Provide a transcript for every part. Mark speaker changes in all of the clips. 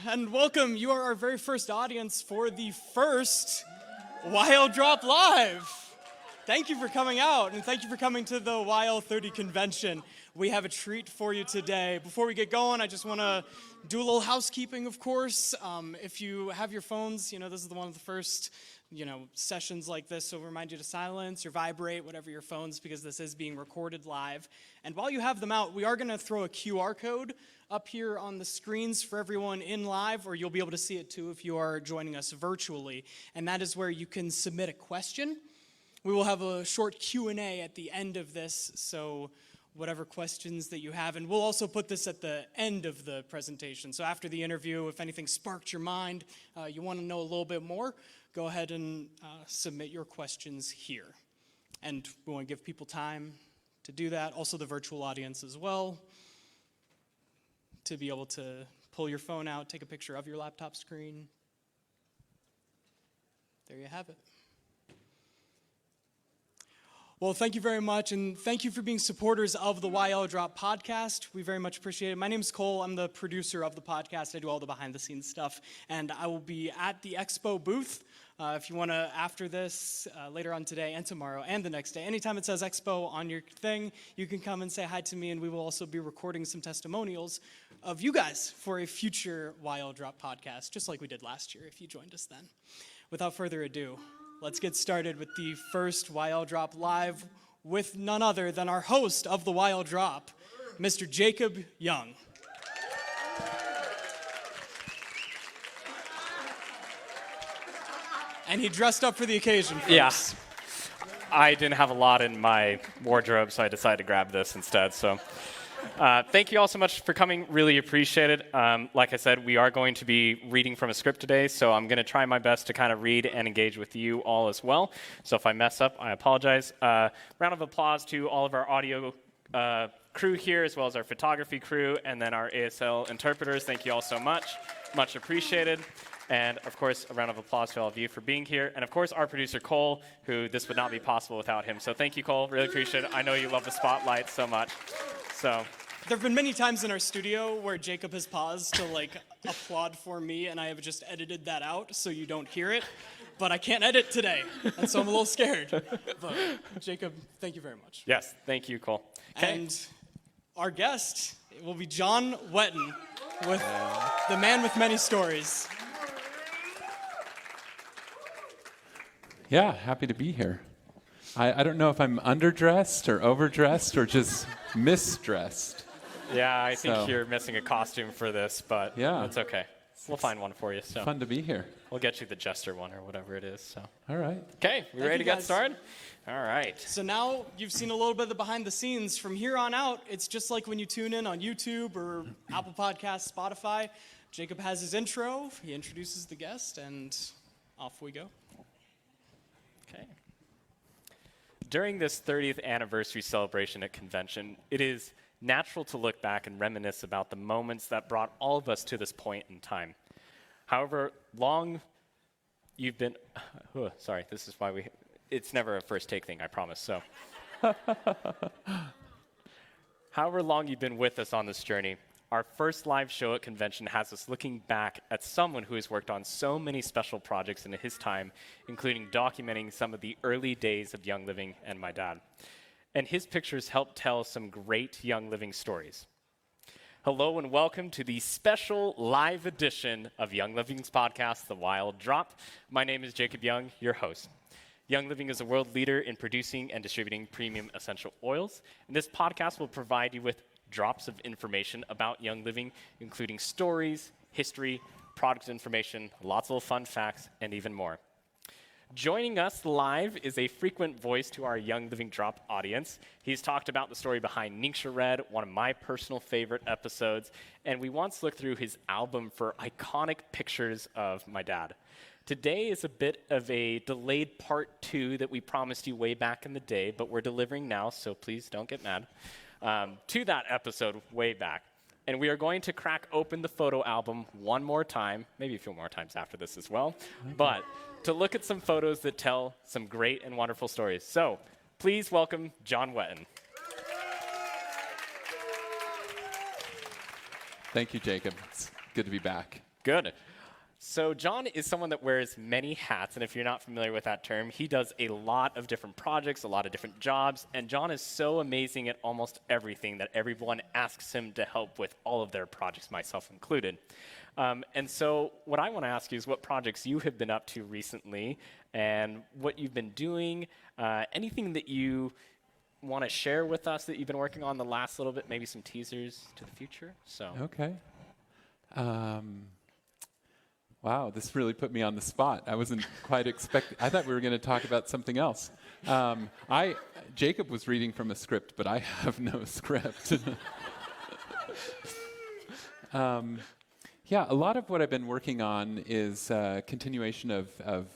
Speaker 1: and welcome. You are our very first audience for the first Wild Drop Live. Thank you for coming out, and thank you for coming to the YL30 convention. We have a treat for you today. Before we get going, I just want to do a little housekeeping, of course. If you have your phones, this is one of the first sessions like this, so remind you to silence or vibrate, whatever your phones, because this is being recorded live. And while you have them out, we are going to throw a QR code up here on the screens for everyone in live, or you'll be able to see it too if you are joining us virtually. And that is where you can submit a question. We will have a short Q&A at the end of this, so whatever questions that you have, and we'll also put this at the end of the presentation. So after the interview, if anything sparked your mind, you want to know a little bit more, go ahead and submit your questions here. And we want to give people time to do that, also the virtual audience as well, to be able to pull your phone out, take a picture of your laptop screen. There you have it. Well, thank you very much, and thank you for being supporters of the YL Drop podcast. We very much appreciate it. My name's Cole. I'm the producer of the podcast. I do all the behind-the-scenes stuff, and I will be at the Expo booth. If you want to, after this, later on today and tomorrow and the next day, anytime it says Expo on your thing, you can come and say hi to me, and we will also be recording some testimonials of you guys for a future YL Drop podcast, just like we did last year if you joined us then. Without further ado, let's get started with the first YL Drop Live with none other than our host of the YL Drop, Mr. Jacob Young. And he dressed up for the occasion, folks.
Speaker 2: Yeah. I didn't have a lot in my wardrobe, so I decided to grab this instead. So thank you all so much for coming. Really appreciate it. Like I said, we are going to be reading from a script today, so I'm going to try my best to kind of read and engage with you all as well. So if I mess up, I apologize. Round of applause to all of our audio crew here, as well as our photography crew, and then our ASL interpreters. Thank you all so much. Much appreciated. And, of course, a round of applause to all of you for being here. And, of course, our producer, Cole, who this would not be possible without him. So thank you, Cole. Really appreciate it. I know you love the spotlight so much. So
Speaker 1: there have been many times in our studio where Jacob has paused to, applaud for me, and I have just edited that out so you don't hear it. But I can't edit today, and so I'm a little scared. But, Jacob, thank you very much.
Speaker 2: Yes, thank you, Cole. Okay.
Speaker 1: And our guest will be John Whetton, with the man with many stories.
Speaker 3: Yeah, happy to be here. I don't know if I'm underdressed or overdressed or just misdressed.
Speaker 2: Yeah, I think you're missing a costume for this, but it's okay. We'll find one for you. So
Speaker 3: fun to be here.
Speaker 2: We'll get you the Jester one or whatever it is. So.
Speaker 3: All right.
Speaker 2: Okay, we ready to get started? All right.
Speaker 1: So now you've seen a little bit of the behind the scenes. From here on out, it's just like when you tune in on YouTube or Apple Podcasts, Spotify. Jacob has his intro, he introduces the guest, and off we go.
Speaker 2: Okay. During this 30th anniversary celebration at convention, it is natural to look back and reminisce about the moments that brought all of us to this point in time. However long you've been, this is why it's never a first take thing, I promise, so. However long you've been with us on this journey, our first live show at convention has us looking back at someone who has worked on so many special projects in his time, including documenting some of the early days of Young Living and my dad. And his pictures help tell some great Young Living stories. Hello and welcome to the special live edition of Young Living's podcast, The Wild Drop. My name is Jacob Young, your host. Young Living is a world leader in producing and distributing premium essential oils, and this podcast will provide you with drops of information about Young Living, including stories, history, product information, lots of fun facts, and even more. Joining us live is a frequent voice to our Young Living Drop audience. He's talked about the story behind Ningxia Red, one of my personal favorite episodes, and we once looked through his album for iconic pictures of my dad. Today is a bit of a delayed part 2 that we promised you way back in the day, but we're delivering now, so please don't get mad. To that episode way back. And we are going to crack open the photo album one more time, maybe a few more times after this as well, but to look at some photos that tell some great and wonderful stories. So please welcome John Whetton.
Speaker 3: Thank you, Jacob. It's good to be back.
Speaker 2: Good. So John is someone that wears many hats, and if you're not familiar with that term, he does a lot of different projects, a lot of different jobs, and John is so amazing at almost everything that everyone asks him to help with all of their projects, myself included. And so what I want to ask you is what projects you have been up to recently and what you've been doing, anything that you want to share with us that you've been working on the last little bit, maybe some teasers to the future. So
Speaker 3: Okay. Wow, this really put me on the spot. I wasn't quite expecting. I thought we were going to talk about something else. Jacob was reading from a script, but I have no script. Yeah, a lot of what I've been working on is continuation of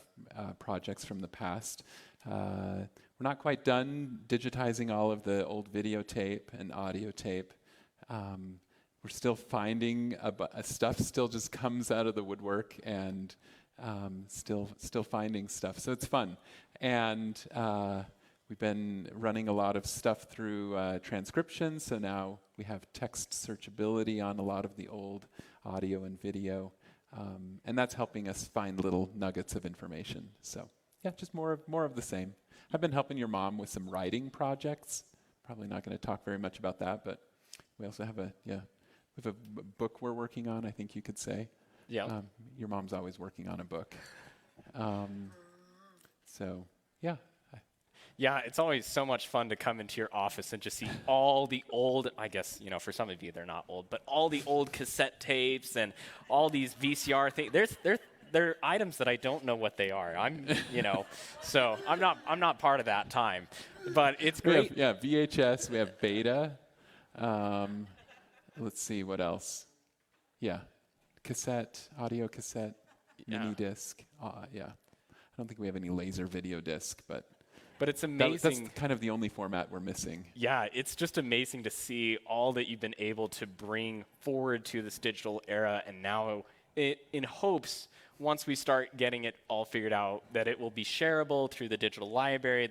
Speaker 3: projects from the past. We're not quite done digitizing all of the old videotape and audio tape. We're still finding stuff still just comes out of the woodwork, and still finding stuff. So it's fun, and we've been running a lot of stuff through transcription. So now we have text searchability on a lot of the old audio and video, and that's helping us find little nuggets of information. So yeah, just more of the same. I've been helping your mom with some writing projects. Probably not going to talk very much about that, but we also have a book we're working on, I think you could say.
Speaker 2: yeah.
Speaker 3: Your mom's always working on a book. So, yeah.
Speaker 2: Yeah, it's always so much fun to come into your office and just see all the old, I guess, for some of you they're not old, but all the old cassette tapes and all these VCR things. There are items that I don't know what they are. So I'm not part of that time. But it's great.
Speaker 3: VHS, we have Beta. Let's see, what else? Yeah, cassette, audio cassette, mini disc. Yeah, I don't think we have any laser video disc, but
Speaker 2: it's amazing.
Speaker 3: That's kind of the only format we're missing.
Speaker 2: Yeah, it's just amazing to see all that you've been able to bring forward to this digital era, and now in hopes, once we start getting it all figured out, that it will be shareable through the digital library,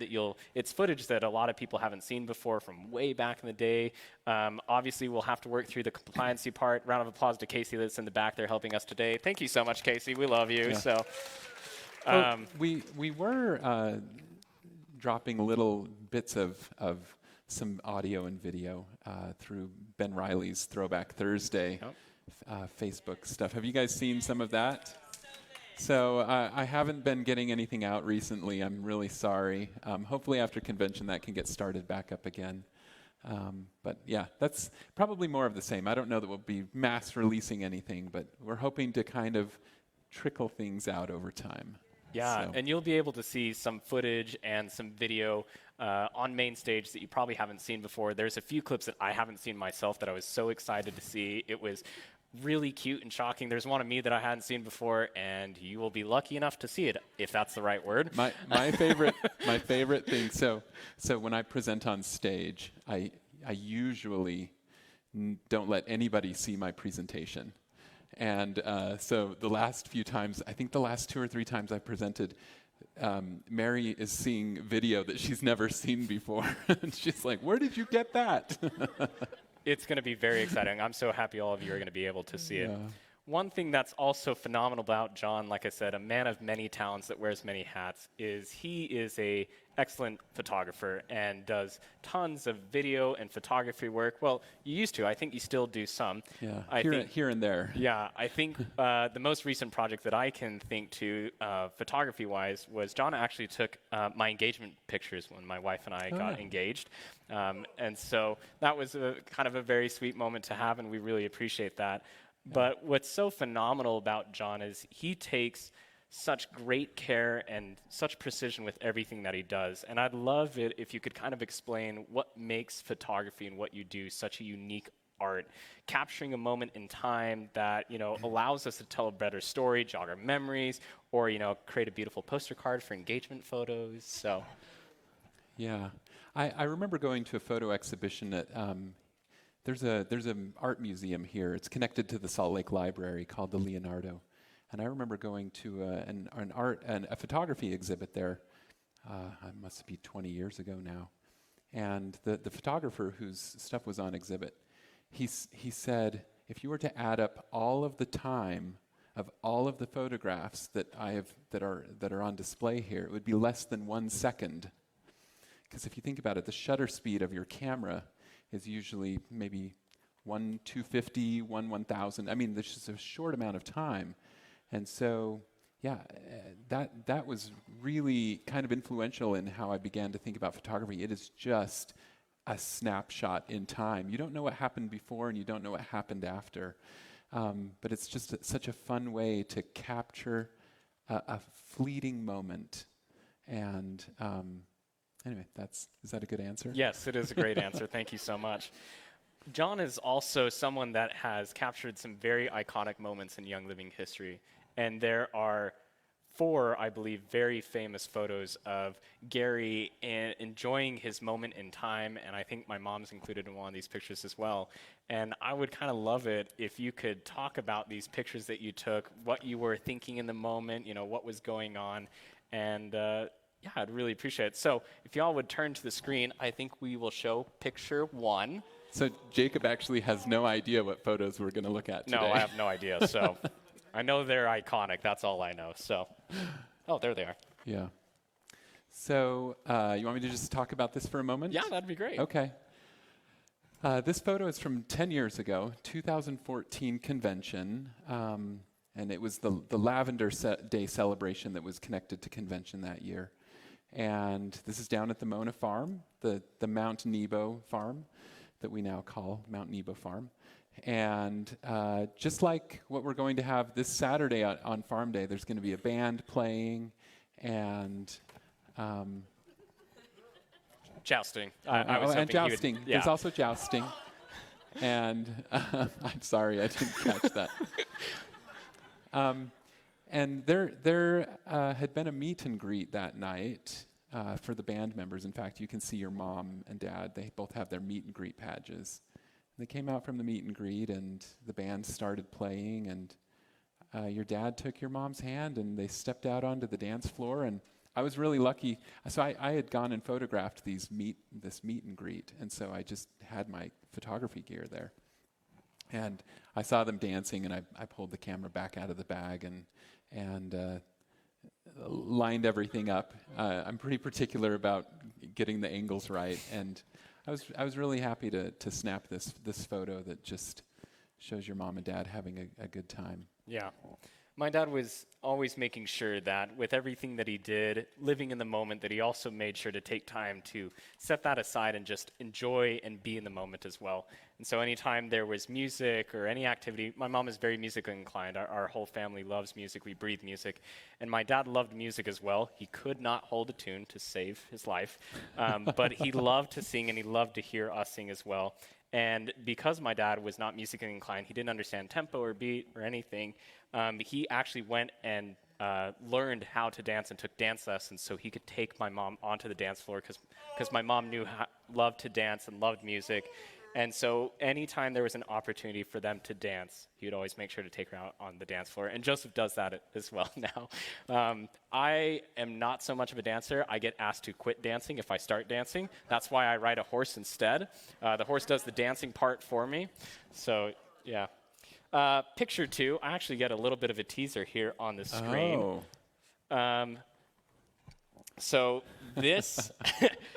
Speaker 2: it's footage that a lot of people haven't seen before from way back in the day. Obviously, we'll have to work through the compliancy part. Round of applause to Casey that's in the back there helping us today. Thank you so much, Casey. We love you.
Speaker 3: Yeah.
Speaker 2: So,
Speaker 3: we were dropping little bits of some audio and video through Ben Riley's Throwback Thursday Facebook stuff. Have you guys seen some of that? So I haven't been getting anything out recently. I'm really sorry. Hopefully after convention that can get started back up again. But yeah, that's probably more of the same. I don't know that we'll be mass releasing anything, but we're hoping to kind of trickle things out over time.
Speaker 2: Yeah,
Speaker 3: So.
Speaker 2: and you'll be able to see some footage and some video on main stage that you probably haven't seen before. There's a few clips that I haven't seen myself that I was so excited to see. It was really cute and shocking. There's one of me that I hadn't seen before, and you will be lucky enough to see it, if that's the right word.
Speaker 3: My favorite thing. So when I present on stage, I usually don't let anybody see my presentation. And so the last few times, I think the last 2 or 3 times I presented, Mary is seeing video that she's never seen before. And she's like, "Where did you get that?"
Speaker 2: It's going to be very exciting. I'm so happy all of you are going to be able to see it.
Speaker 3: Yeah.
Speaker 2: One thing that's also phenomenal about John, like I said, a man of many talents that wears many hats, is he is a excellent photographer and does tons of video and photography work. Well, you used to. I think you still do some.
Speaker 3: Yeah, here and there.
Speaker 2: Yeah, I think the most recent project that I can think to photography-wise was John actually took my engagement pictures when my wife and I got engaged. And so that was kind of a very sweet moment to have, and we really appreciate that. But what's so phenomenal about John is he takes such great care and such precision with everything that he does. And I'd love it if you could kind of explain what makes photography and what you do such a unique art, capturing a moment in time that, allows us to tell a better story, jog our memories, or, create a beautiful poster card for engagement photos. So,
Speaker 3: yeah. I remember going to a photo exhibition at there's an art museum here. It's connected to the Salt Lake Library called the Leonardo. And I remember going to a photography exhibit there. It must be 20 years ago now. And the photographer whose stuff was on exhibit, he said, if you were to add up all of the time of all of the photographs that that are on display here, it would be less than 1 second. Because if you think about it, the shutter speed of your camera is usually maybe 1/250, 1/1000. I mean, there's just a short amount of time. And so, yeah, that was really kind of influential in how I began to think about photography. It is just a snapshot in time. You don't know what happened before and you don't know what happened after. But it's just such a fun way to capture a fleeting moment. And anyway, is that a good answer?
Speaker 2: Yes, it is a great answer. Thank you so much. John is also someone that has captured some very iconic moments in Young Living history. And there are 4, I believe, very famous photos of Gary enjoying his moment in time, and I think my mom's included in one of these pictures as well. And I would kind of love it if you could talk about these pictures that you took, what you were thinking in the moment, what was going on, and yeah, I'd really appreciate it. So if y'all would turn to the screen, I think we will show picture 1.
Speaker 3: So Jacob actually has no idea what photos we're going to look at today.
Speaker 2: No, I have no idea, so I know they're iconic. That's all I know. So, oh, there they are.
Speaker 3: Yeah. So you want me to just talk about this for a moment?
Speaker 2: Yeah, that'd be great.
Speaker 3: Okay. This photo is from 10 years ago, 2014 convention, and it was the Lavender Day celebration that was connected to convention that year. And this is down at the Mona Farm, the Mount Nebo farm that we now call Mount Nebo Farm. And just like what we're going to have this Saturday on Farm Day, there's going to be a band playing and
Speaker 2: jousting.
Speaker 3: And jousting. There's also jousting. And I'm sorry, I didn't catch that. And there had been a meet and greet that night for the band members. In fact, you can see your mom and dad. They both have their meet and greet badges. They came out from the meet and greet, and the band started playing, and your dad took your mom's hand, and they stepped out onto the dance floor, and I was really lucky. So I had gone and photographed this meet and greet, and so I just had my photography gear there. And I saw them dancing, and I pulled the camera back out of the bag and lined everything up. I'm pretty particular about getting the angles right, and I was really happy to snap this photo that just shows your mom and dad having a good time.
Speaker 2: Yeah. My dad was always making sure that with everything that he did, living in the moment, that he also made sure to take time to set that aside and just enjoy and be in the moment as well. And so anytime there was music or any activity, my mom is very musically inclined. Our whole family loves music. We breathe music. And my dad loved music as well. He could not hold a tune to save his life, but he loved to sing and he loved to hear us sing as well. And because my dad was not musically inclined, he didn't understand tempo or beat or anything, he actually went and learned how to dance and took dance lessons so he could take my mom onto the dance floor because my mom loved to dance and loved music. And so anytime there was an opportunity for them to dance, he would always make sure to take her out on the dance floor. And Joseph does that as well now. I am not so much of a dancer. I get asked to quit dancing if I start dancing. That's why I ride a horse instead. The horse does the dancing part for me. So, yeah. Picture 2, I actually get a little bit of a teaser here on the screen.
Speaker 3: Oh.
Speaker 2: So this,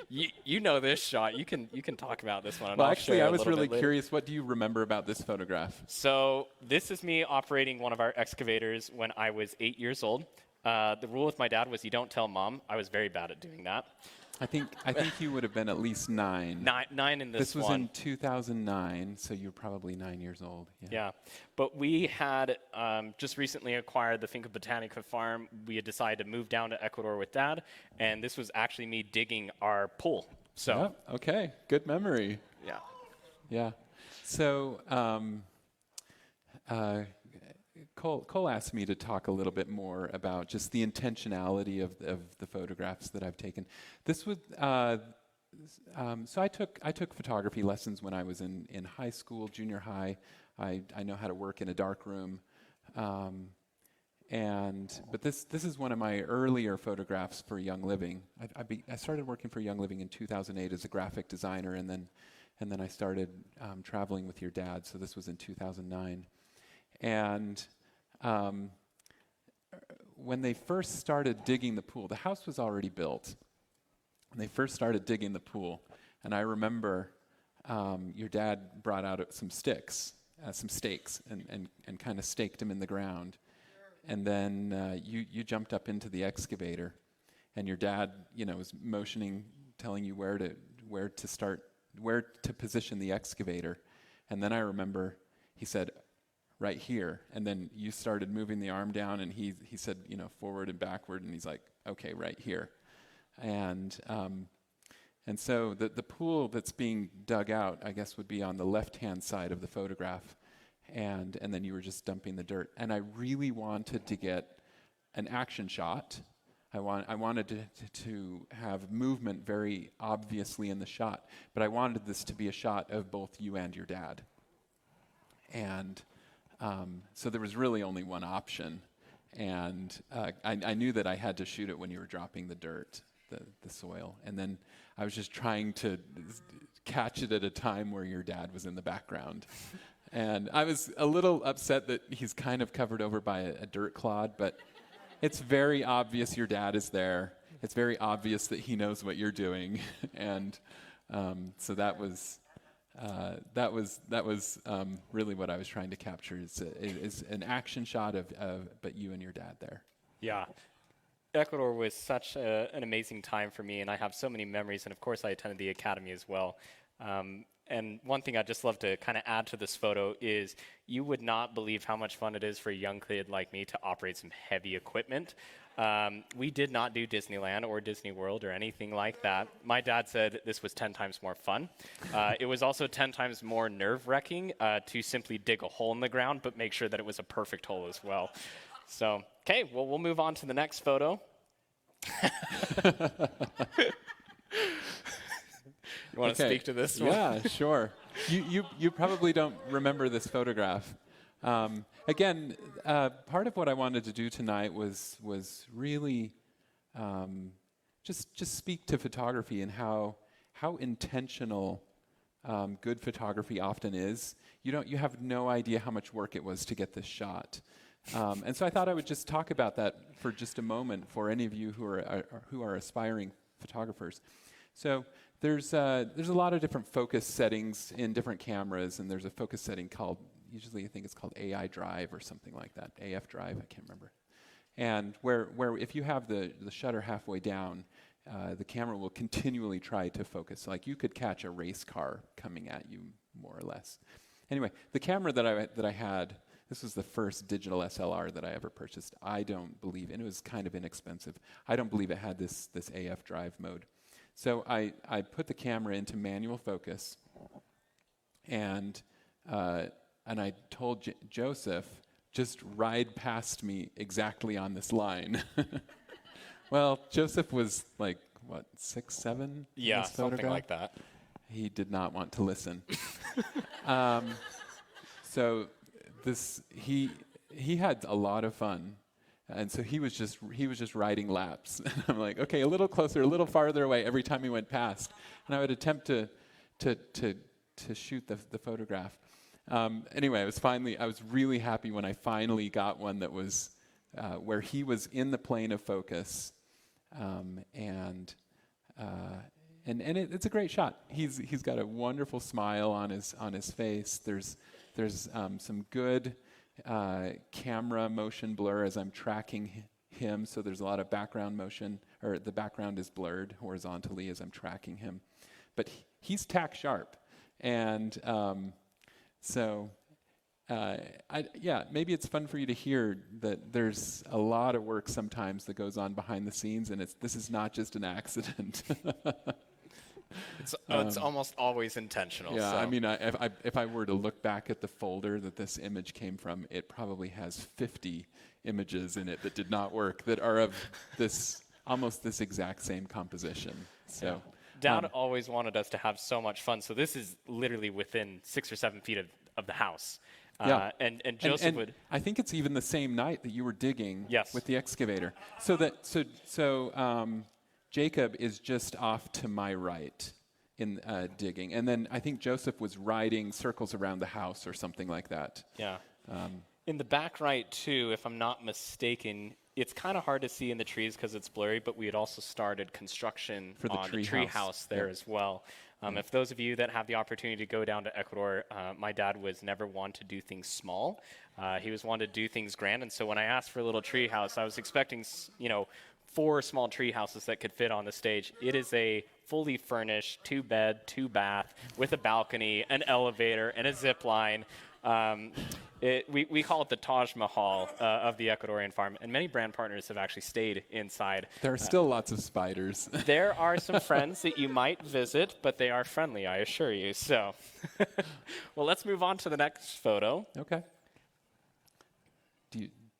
Speaker 2: you know this shot. You can talk about this one.
Speaker 3: Well, actually, I was really curious. What do you remember about this photograph?
Speaker 2: So this is me operating one of our excavators when I was 8 years old. The rule with my dad was you don't tell mom. I was very bad at doing that.
Speaker 3: I think you would have been at least 9.
Speaker 2: Nine in this one.
Speaker 3: This was in 2009, so you're probably 9 years old.
Speaker 2: Yeah. But we had just recently acquired the Finca Botanica farm. We had decided to move down to Ecuador with Dad, and this was actually me digging our pool. So.
Speaker 3: Yeah, okay, good memory.
Speaker 2: Yeah.
Speaker 3: Yeah. So Cole asked me to talk a little bit more about just the intentionality of the photographs that I've taken. This would so I took photography lessons when I was in high school, junior high. I know how to work in a dark room, but this is one of my earlier photographs for Young Living. I started working for Young Living in 2008 as a graphic designer, and then I started traveling with your dad. So this was in 2009, and um, when they first started digging the pool, the house was already built. When they first started digging the pool, and I remember your dad brought out some stakes, and kind of staked them in the ground. And then you jumped up into the excavator, and your dad, was motioning, telling you where to position the excavator. And then I remember he said, right here. And then you started moving the arm down, and he said, forward and backward, and he's like, okay, right here. And so the pool that's being dug out, I guess, would be on the left-hand side of the photograph. And then you were just dumping the dirt. And I really wanted to get an action shot. I wanted to have movement very obviously in the shot, but I wanted this to be a shot of both you and your dad. And so there was really only one option. And I knew that I had to shoot it when you were dropping the dirt, the soil. And then I was just trying to catch it at a time where your dad was in the background. And I was a little upset that he's kind of covered over by a dirt clod, but it's very obvious your dad is there. It's very obvious that he knows what you're doing. And so that was really what I was trying to capture. Is an action shot but you and your dad there.
Speaker 2: Yeah. Ecuador was such an amazing time for me, and I have so many memories, and of course I attended the academy as well. And one thing I'd just love to kind of add to this photo is you would not believe how much fun it is for a young kid like me to operate some heavy equipment. We did not do Disneyland or Disney World or anything like that. My dad said this was 10 times more fun. It was also 10 times more nerve-wracking to simply dig a hole in the ground, but make sure that it was a perfect hole as well. So, okay, well, we'll move on to the next photo. You want to speak to this one?
Speaker 3: Yeah, sure. You probably don't remember this photograph. Again, part of what I wanted to do tonight was really just speak to photography and how intentional good photography often is. You have no idea how much work it was to get this shot. And so I thought I would just talk about that for just a moment for any of you who are aspiring photographers. So there's a lot of different focus settings in different cameras, and there's a focus setting called, usually I think it's called AI drive or something like that, AF drive, I can't remember. And where if you have the shutter halfway down, the camera will continually try to focus. Like you could catch a race car coming at you, more or less. Anyway, the camera that I had, this was the first digital SLR that I ever purchased. I don't believe, and it was kind of inexpensive, I don't believe it had this AF drive mode. So I put the camera into manual focus, and I told Joseph, just ride past me exactly on this line. Well, Joseph was like, what, 6, 7?
Speaker 2: Yeah, something like that.
Speaker 3: He did not want to listen. So he had a lot of fun. And so he was just riding laps. And I'm like, okay, a little closer, a little farther away every time he went past. And I would attempt to shoot the photograph. Anyway, I was really happy when I finally got one that was where he was in the plane of focus, and it's a great shot. He's got a wonderful smile on his face. There's some good camera motion blur as I'm tracking him, so there's a lot of background motion, or the background is blurred horizontally as I'm tracking him. But he's tack sharp, and maybe it's fun for you to hear that there's a lot of work sometimes that goes on behind the scenes, and this is not just an accident.
Speaker 2: It's almost always intentional.
Speaker 3: Yeah,
Speaker 2: so.
Speaker 3: I mean, if I were to look back at the folder that this image came from, it probably has 50 images in it that did not work that are of almost this exact same composition. So,
Speaker 2: Dad always wanted us to have so much fun. So this is literally within 6 or 7 feet of the house.
Speaker 3: Yeah.
Speaker 2: And Joseph would.
Speaker 3: I think it's even the same night that you were digging with the excavator. So Jacob is just off to my right in digging. And then I think Joseph was riding circles around the house or something like that.
Speaker 2: Yeah. In the back right, too, if I'm not mistaken, it's kind of hard to see in the trees because it's blurry, but we had also started construction
Speaker 3: For the
Speaker 2: on the
Speaker 3: tree
Speaker 2: tree
Speaker 3: house.
Speaker 2: house there as well. If those of you that have the opportunity to go down to Ecuador, my dad was never one to do things small. He was one to do things grand, and so when I asked for a little tree house, I was expecting, 4 small tree houses that could fit on the stage. It is a fully furnished 2-bed, 2-bath with a balcony, an elevator, and a zip line. We call it the Taj Mahal of the Ecuadorian farm, and many brand partners have actually stayed inside.
Speaker 3: There are still lots of spiders.
Speaker 2: There are some friends that you might visit, but they are friendly, I assure you. So, well, let's move on to the next photo.
Speaker 3: Okay.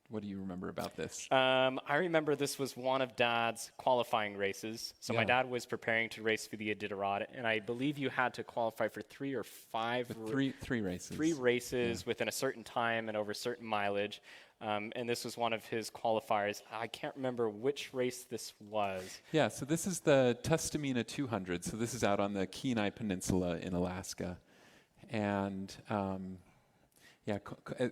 Speaker 3: What do you remember about this?
Speaker 2: I remember this was one of Dad's qualifying races. So my
Speaker 3: Yeah.
Speaker 2: dad was preparing to race for the Iditarod, and I believe you had to qualify for 3 or 5
Speaker 3: Three races.
Speaker 2: 3 races within a certain time and over certain mileage. And this was one of his qualifiers. I can't remember which race this was.
Speaker 3: Yeah, so this is the Tustamina 200. So this is out on the Kenai Peninsula in Alaska. And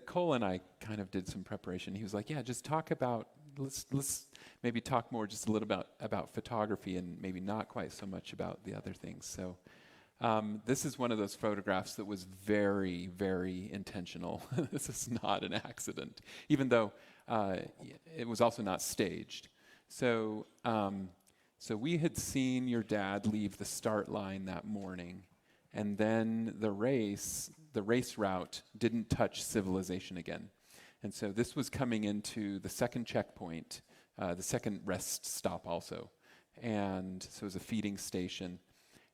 Speaker 3: Cole and I kind of did some preparation. He was like, yeah, just talk about, let's maybe talk more just a little about photography and maybe not quite so much about the other things. So this is one of those photographs that was very, very intentional. This is not an accident, even though it was also not staged. So we had seen your dad leave the start line that morning, and then the race route didn't touch civilization again. And so this was coming into the second checkpoint, the second rest stop also. And so it was a feeding station.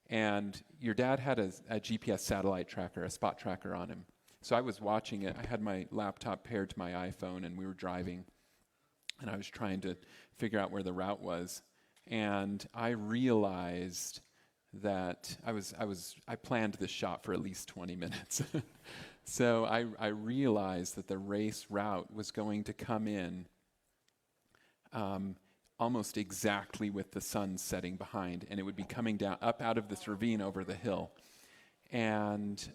Speaker 3: And your dad had a GPS satellite tracker, a spot tracker on him. So I was watching it. I had my laptop paired to my iPhone, and we were driving. And I was trying to figure out where the route was. And I realized that I planned this shot for at least 20 minutes. So I realized that the race route was going to come in almost exactly with the sun setting behind, and it would be coming down up out of this ravine over the hill. And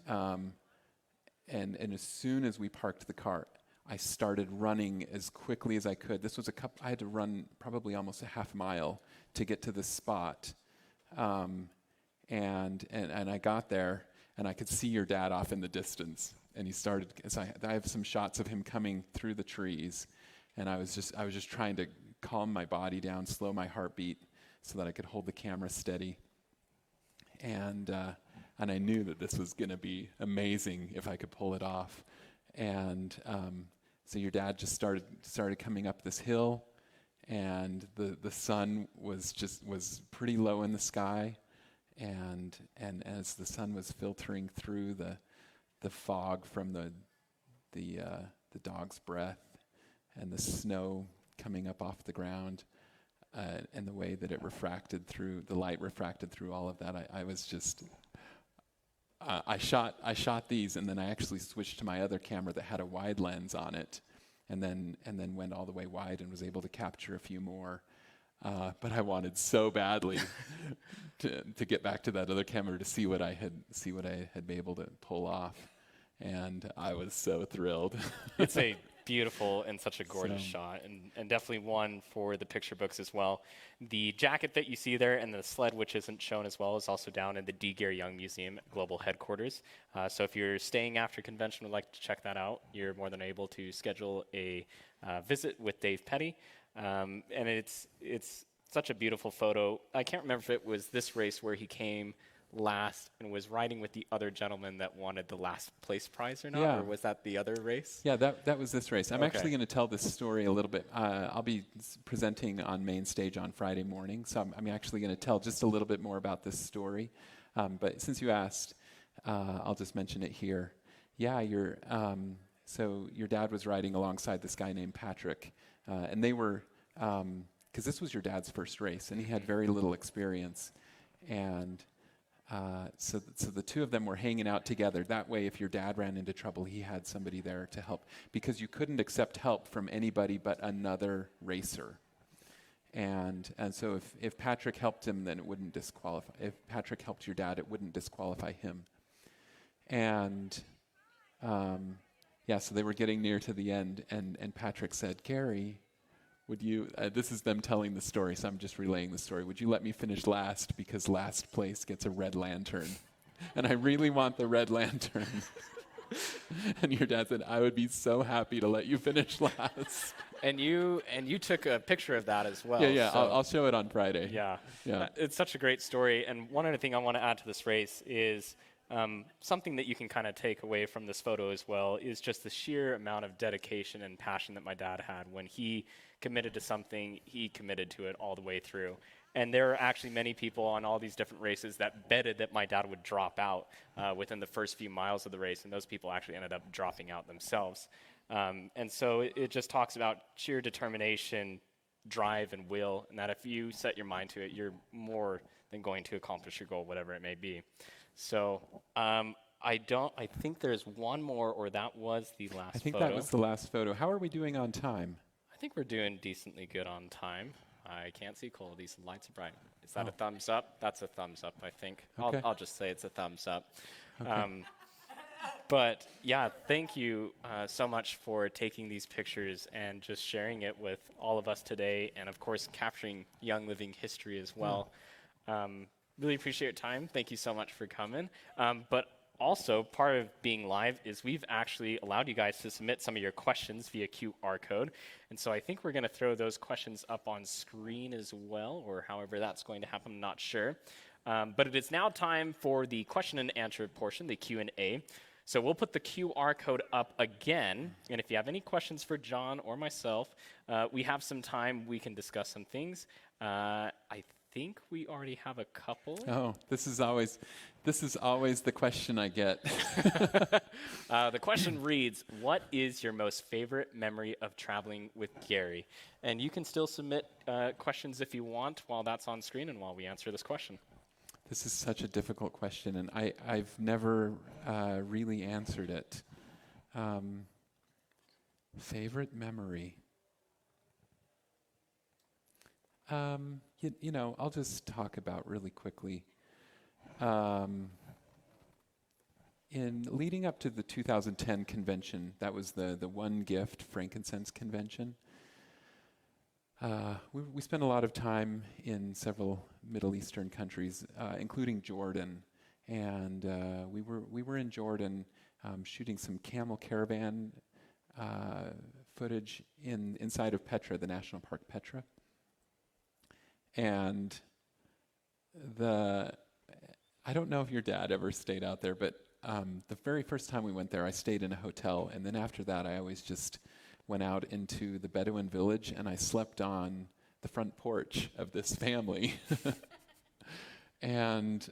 Speaker 3: as soon as we parked the car, I started running as quickly as I could. This was I had to run probably almost a half mile to get to this spot. And I got there, and I could see your dad off in the distance. And he started. So I have some shots of him coming through the trees, and I was just trying to calm my body down, slow my heartbeat, so that I could hold the camera steady. And I knew that this was going to be amazing if I could pull it off. And so your dad just started coming up this hill, and the sun was pretty low in the sky. And as the sun was filtering through the fog from the dog's breath and the snow coming up off the ground, and the way that the light refracted through all of that, I was just I shot these, and then I actually switched to my other camera that had a wide lens on it, and then went all the way wide and was able to capture a few more. But I wanted so badly to get back to that other camera to see what I had been able to pull off, and I was so thrilled.
Speaker 2: It's a beautiful and such a gorgeous shot, and definitely one for the picture books as well. The jacket that you see there and the sled, which isn't shown as well, is also down in the D. Gary Young Museum Global Headquarters. So if you're staying after convention and would like to check that out, you're more than able to schedule a visit with Dave Petty. And it's such a beautiful photo. I can't remember if it was this race where he came last and was riding with the other gentleman that wanted the last place prize or not, or was that the other race?
Speaker 3: Yeah, that was this race. I'm actually going to tell this story a little bit. I'll be presenting on main stage on Friday morning, so I'm actually going to tell just a little bit more about this story. But since you asked, I'll just mention it here. Yeah, so your dad was riding alongside this guy named Patrick, and they were, because this was your dad's first race, and he had very little experience, and so the two of them were hanging out together. That way, if your dad ran into trouble, he had somebody there to help, because you couldn't accept help from anybody but another racer. And so if Patrick helped him, then it wouldn't disqualify. If Patrick helped your dad, it wouldn't disqualify him. And so they were getting near to the end, and Patrick said, Gary, would you, this is them telling the story, so I'm just relaying the story. Would you let me finish last because last place gets a red lantern? And I really want the red lantern. And your dad said, I would be so happy to let you finish last.
Speaker 2: And you took a picture of that as well.
Speaker 3: Yeah,
Speaker 2: so
Speaker 3: I'll show it on Friday.
Speaker 2: Yeah.
Speaker 3: Yeah.
Speaker 2: It's such a great story. And one other thing I want to add to this race is something that you can kind of take away from this photo as well is just the sheer amount of dedication and passion that my dad had. When he committed to something, he committed to it all the way through. And there are actually many people on all these different races that betted that my dad would drop out within the first few miles of the race, and those people actually ended up dropping out themselves. And so it just talks about sheer determination, drive, and will, and that if you set your mind to it, you're more than going to accomplish your goal, whatever it may be. So I think there's one more, or that was the last photo.
Speaker 3: I think that was the last photo. How are we doing on time?
Speaker 2: I think we're doing decently good on time. I can't see Cole. These lights are bright. Is that a thumbs up? That's a thumbs up, I think.
Speaker 3: Okay.
Speaker 2: I'll just say it's a thumbs up.
Speaker 3: Okay.
Speaker 2: But yeah, thank you so much for taking these pictures and just sharing it with all of us today, and of course capturing Young Living history as well. Really appreciate your time. Thank you so much for coming. But also, part of being live is we've actually allowed you guys to submit some of your questions via QR code. And so I think we're going to throw those questions up on screen as well, or however that's going to happen, I'm not sure. But it is now time for the question and answer portion, the Q&A. So we'll put the QR code up again. And if you have any questions for John or myself, we have some time. We can discuss some things. I think we already have a couple.
Speaker 3: Oh, this is always the question I get.
Speaker 2: The question reads, what is your most favorite memory of traveling with Gary? And you can still submit questions if you want while that's on screen and while we answer this question.
Speaker 3: This is such a difficult question, and I've never really answered it. Favorite memory? You know, I'll just talk about really quickly. In leading up to the 2010 convention, that was the One Gift Frankincense convention. We spent a lot of time in several Middle Eastern countries, including Jordan, and we were in Jordan shooting some camel caravan footage inside of Petra, the national park Petra. And I don't know if your dad ever stayed out there, but the very first time we went there, I stayed in a hotel, and then after that, I always just went out into the Bedouin village, and I slept on the front porch of this family. And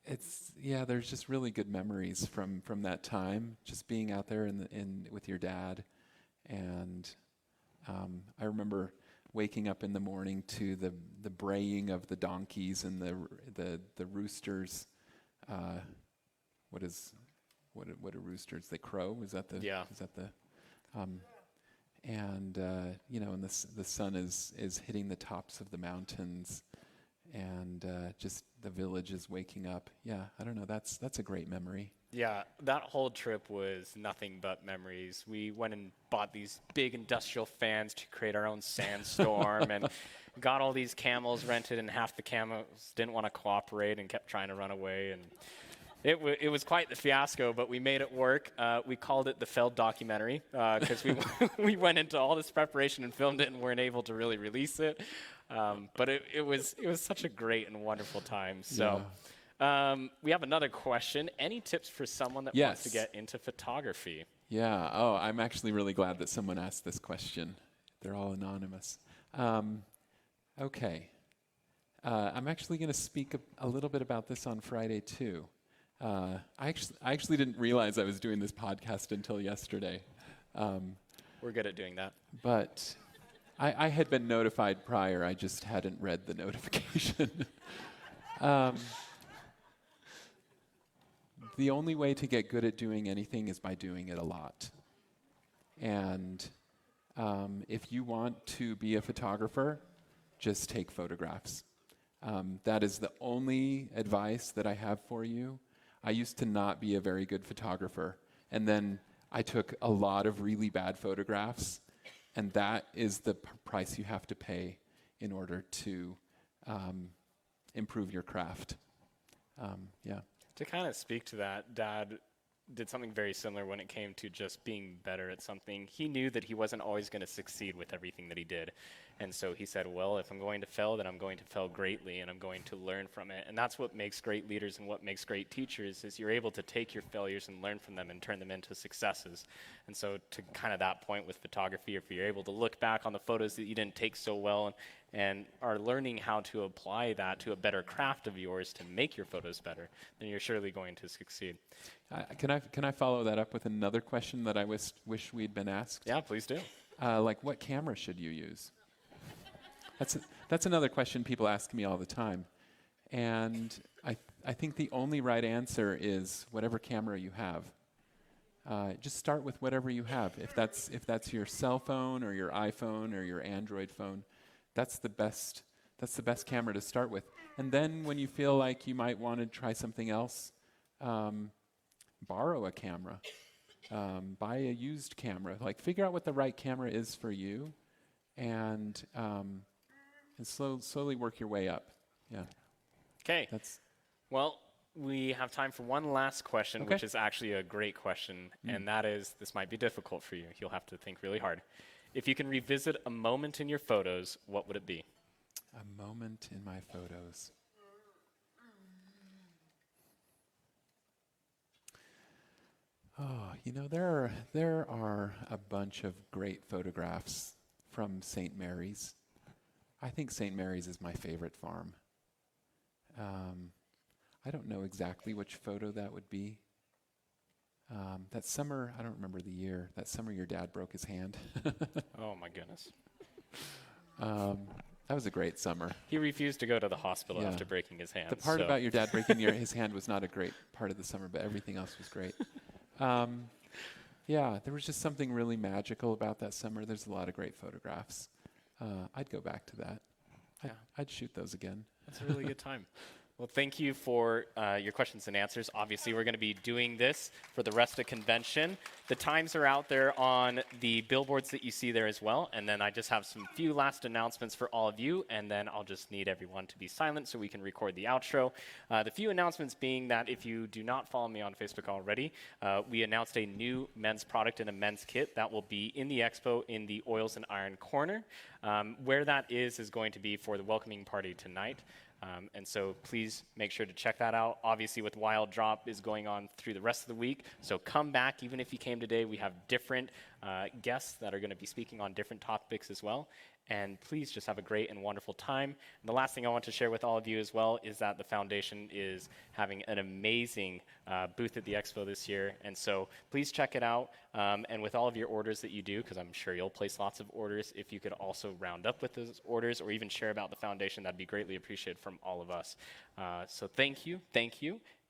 Speaker 3: there's just really good memories from that time, just being out there with your dad. And I remember waking up in the morning to the braying of the donkeys and the roosters. What are roosters? They crow? Is that the?
Speaker 2: Yeah.
Speaker 3: Is that the? And the sun is hitting the tops of the mountains, and just the village is waking up. Yeah, I don't know. That's a great memory.
Speaker 2: Yeah, that whole trip was nothing but memories. We went and bought these big industrial fans to create our own sandstorm and got all these camels rented, and half the camels didn't want to cooperate and kept trying to run away. And it was quite the fiasco, but we made it work. We called it the failed documentary because we went into all this preparation and filmed it and weren't able to really release it. But it was such a great and wonderful time. So.
Speaker 3: Yeah.
Speaker 2: We have another question. Any tips for someone that wants to get into photography?
Speaker 3: Yeah. Oh, I'm actually really glad that someone asked this question. They're all anonymous. Okay. I'm actually going to speak a little bit about this on Friday too. I actually didn't realize I was doing this podcast until yesterday.
Speaker 2: We're good at doing that.
Speaker 3: But I had been notified prior. I just hadn't read the notification. The only way to get good at doing anything is by doing it a lot. And if you want to be a photographer, just take photographs. That is the only advice that I have for you. I used to not be a very good photographer. And then I took a lot of really bad photographs, and that is the price you have to pay in order to improve your craft. Yeah.
Speaker 2: To kind of speak to that, Dad did something very similar when it came to just being better at something. He knew that he wasn't always going to succeed with everything that he did. And so he said, well, if I'm going to fail, then I'm going to fail greatly, and I'm going to learn from it. And that's what makes great leaders and what makes great teachers is you're able to take your failures and learn from them and turn them into successes. And so to kind of that point with photography, if you're able to look back on the photos that you didn't take so well and are learning how to apply that to a better craft of yours to make your photos better, then you're surely going to succeed.
Speaker 3: Can I follow that up with another question that I wish we'd been asked?
Speaker 2: Yeah, please do.
Speaker 3: Like, what camera should you use? That's another question people ask me all the time. And I think the only right answer is whatever camera you have. Just start with whatever you have. If that's your cell phone or your iPhone or your Android phone, that's the best camera to start with. And then when you feel like you might want to try something else, borrow a camera. Buy a used camera. Like, figure out what the right camera is for you, and slowly work your way up. Yeah.
Speaker 2: Okay. Well, we have time for one last question, which is actually a great question, and that is, this might be difficult for you. You'll have to think really hard. If you can revisit a moment in your photos, what would it be?
Speaker 3: A moment in my photos. Oh, there are a bunch of great photographs from St. Mary's. I think St. Mary's is my favorite farm. I don't know exactly which photo that would be. That summer, I don't remember the year, that summer your dad broke his hand.
Speaker 2: Oh, my goodness.
Speaker 3: That was a great summer.
Speaker 2: He refused to go to the hospital after breaking his hand.
Speaker 3: The part about your dad breaking his hand was not a great part of the summer, but everything else was great. Yeah, there was just something really magical about that summer. There's a lot of great photographs. I'd go back to that. I'd shoot those again.
Speaker 2: That's a really good time. Well, thank you for your questions and answers. Obviously, we're going to be doing this for the rest of convention. The times are out there on the billboards that you see there as well. And then I just have some few last announcements for all of you. And then I'll just need everyone to be silent so we can record the outro. The few announcements being that if you do not follow me on Facebook already, we announced a new men's product and a men's kit that will be in the expo in the Oils and Iron corner. Where that is going to be for the welcoming party tonight. And so please make sure to check that out. Obviously, with Wild Drop is going on through the rest of the week. So come back. Even if you came today, we have different guests that are going to be speaking on different topics as well. And please just have a great and wonderful time. And the last thing I want to share with all of you as well is that the foundation is having an amazing booth at the expo this year. And so please check it out. And with all of your orders that you do, because I'm sure you'll place lots of orders, if you could also round up with those orders or even share about the foundation, that'd be greatly appreciated from all of us. So thank you.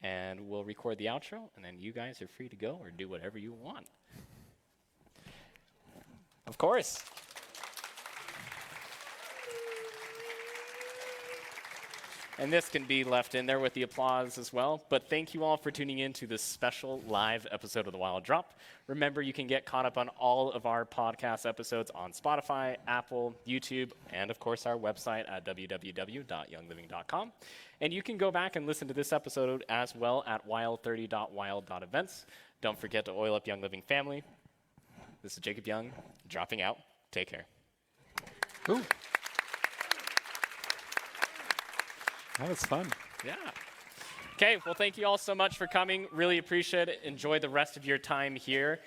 Speaker 2: And we'll record the outro, and then you guys are free to go or do whatever you want. Of course. And this can be left in there with the applause as well. But thank you all for tuning in to this special live episode of The Wild Drop. Remember, you can get caught up on all of our podcast episodes on Spotify, Apple, YouTube, and of course our website at www.youngliving.com. And you can go back and listen to this episode as well at wild30.wild.events. Don't forget to oil up Young Living family. This is Jacob Young, dropping out. Take care.
Speaker 3: Ooh. That was fun.
Speaker 2: Yeah. Okay, well, thank you all so much for coming. Really appreciate it. Enjoy the rest of your time here.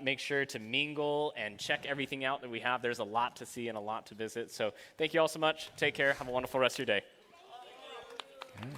Speaker 2: Make sure to mingle and check everything out that we have. There's a lot to see and a lot to visit. So thank you all so much. Take care. Have a wonderful rest of your day.
Speaker 3: Okay.